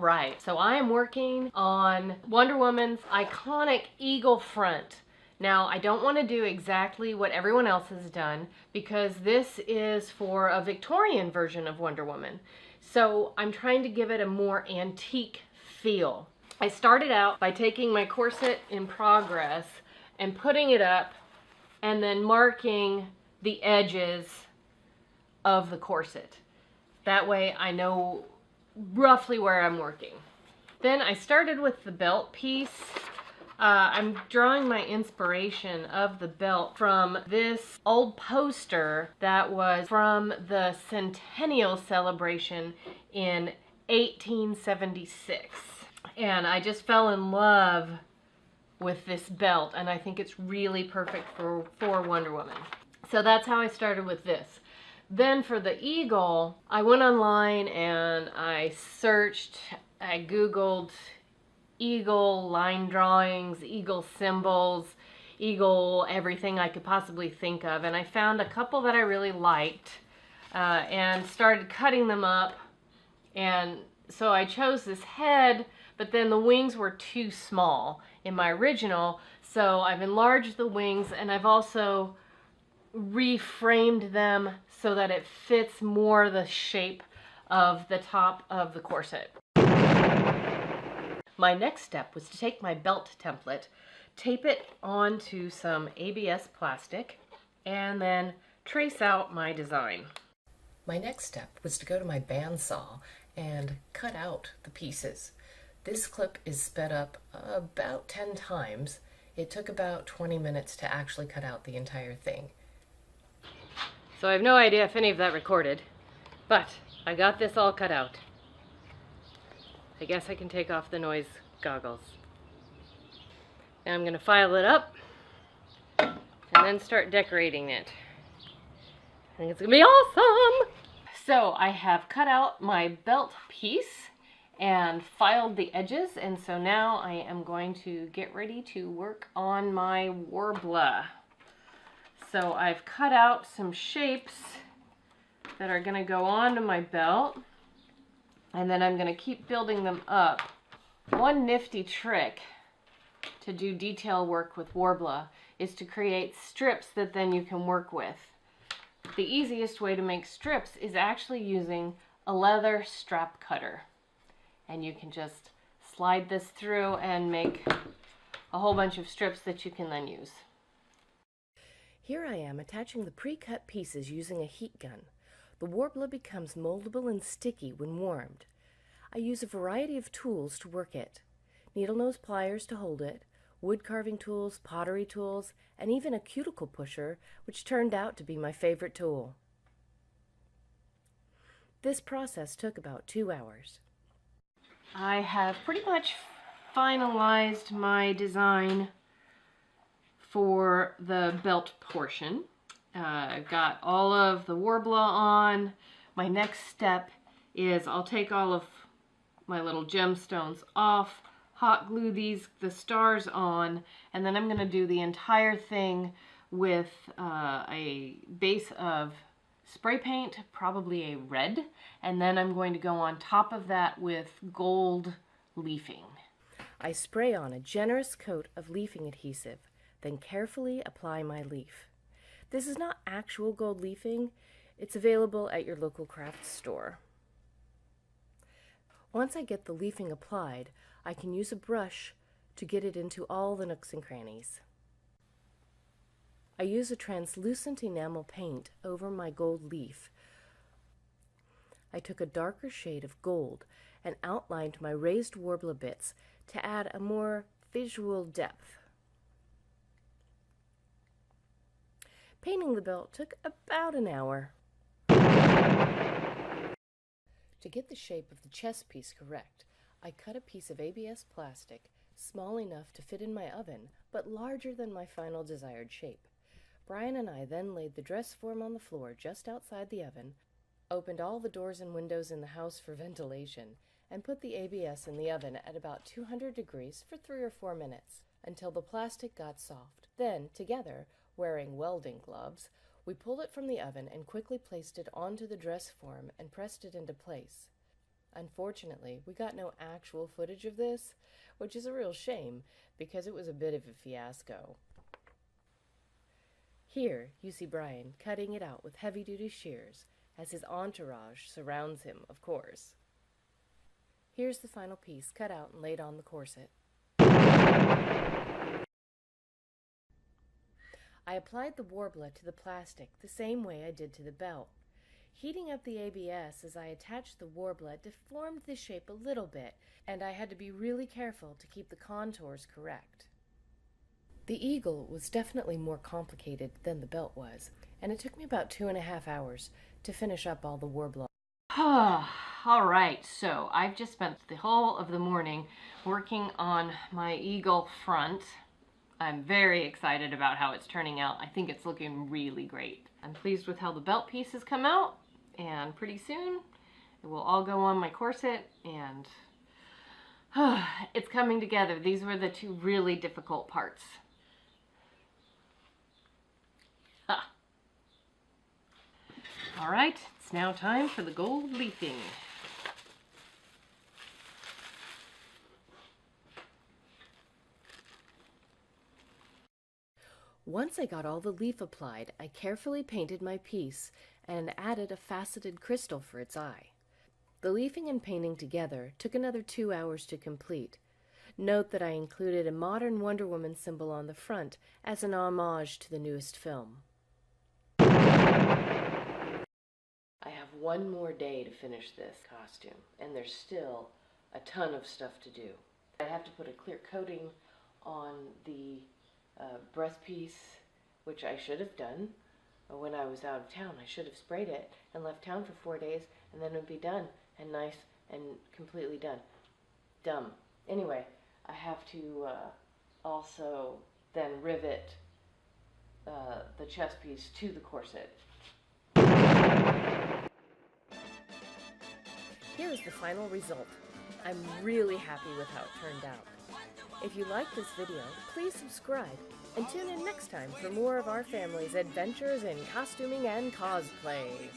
right, so I am working on Wonder Woman's iconic eagle front. Now, I don't want to do exactly what everyone else has done because this is for a Victorian version of Wonder Woman. So I'm trying to give it a more antique feel. I started out by taking my corset in progress and putting it up and then marking the edges of the corset. That way I know roughly where I'm working. Then I started with the belt piece. I'm drawing my inspiration of the belt from this old poster that was from the centennial celebration in 1876. And I just fell in love with this belt, and I think it's really perfect for Wonder Woman. So that's how I started with this. Then for the eagle, I went online and I searched, I Googled eagle line drawings, eagle symbols, eagle everything I could possibly think of, and I found a couple that I really liked and started cutting them up. And so I chose this head, but then the wings were too small in my original, so I've enlarged the wings and I've also reframed them so that it fits more the shape of the top of the corset. My next step was to take my belt template, tape it onto some ABS plastic, and then trace out my design. My next step was to go to my bandsaw and cut out the pieces. This clip is sped up about 10 times. It took about 20 minutes to actually cut out the entire thing. So I have no idea if any of that recorded, but I got this all cut out. I guess I can take off the noise goggles. Now I'm going to file it up and then start decorating it. I think it's going to be awesome! So I have cut out my belt piece and filed the edges, and so now I am going to get ready to work on my warbler. So I've cut out some shapes that are going to go onto my belt, and then I'm going to keep building them up. One nifty trick to do detail work with warbler is to create strips that then you can work with. The easiest way to make strips is actually using a leather strap cutter. And you can just slide this through and make a whole bunch of strips that you can then use. Here I am attaching the pre-cut pieces using a heat gun. The warbler becomes moldable and sticky when warmed. I use a variety of tools to work it. Needle nose pliers to hold it, wood carving tools, pottery tools, and even a cuticle pusher, which turned out to be my favorite tool. This process took about 2 hours. I have pretty much finalized my design for the belt portion. I've got all of the warbler on. My next step is I'll take all of my little gemstones off, hot glue the stars on, and then I'm going to do the entire thing with a base of spray paint, probably a red, and then I'm going to go on top of that with gold leafing. I spray on a generous coat of leafing adhesive, then carefully apply my leaf. This is not actual gold leafing. It's available at your local craft store. Once I get the leafing applied, I can use a brush to get it into all the nooks and crannies. I use a translucent enamel paint over my gold leaf. I took a darker shade of gold and outlined my raised warbler bits to add a more visual depth. Painting the belt took about an hour. To get the shape of the chest piece correct, I cut a piece of ABS plastic small enough to fit in my oven, but larger than my final desired shape. Brian and I then laid the dress form on the floor just outside the oven, opened all the doors and windows in the house for ventilation, and put the ABS in the oven at about 200 degrees for 3 or 4 minutes, until the plastic got soft. Then, together, wearing welding gloves, we pulled it from the oven and quickly placed it onto the dress form and pressed it into place. Unfortunately, we got no actual footage of this, which is a real shame because it was a bit of a fiasco. Here you see Brian cutting it out with heavy-duty shears as his entourage surrounds him, of course. Here's the final piece cut out and laid on the corset. I applied the warbler to the plastic the same way I did to the belt. Heating up the ABS as I attached the warbler deformed the shape a little bit, and I had to be really careful to keep the contours correct. The eagle was definitely more complicated than the belt was, and it took me about 2.5 hours to finish up all the warbler. Alright, so I've just spent the whole of the morning working on my eagle front. I'm very excited about how it's turning out. I think it's looking really great. I'm pleased with how the belt pieces come out, and pretty soon it will all go on my corset, and it's coming together. These were the two really difficult parts. All right, it's now time for the gold leafing. Once I got all the leaf applied, I carefully painted my piece and added a faceted crystal for its eye. The leafing and painting together took another 2 hours to complete. Note that I included a modern Wonder Woman symbol on the front as an homage to the newest film. I have one more day to finish this costume, and there's still a ton of stuff to do. I have to put a clear coating on the breast piece, which I should have done when I was out of town. I should have sprayed it and left town for 4 days, and then it would be done and nice and completely done. Dumb. Anyway, I have to also then rivet the chest piece to the corset. Here is the final result. I'm really happy with how it turned out. If you like this video, please subscribe and tune in next time for more of our family's adventures in costuming and cosplay.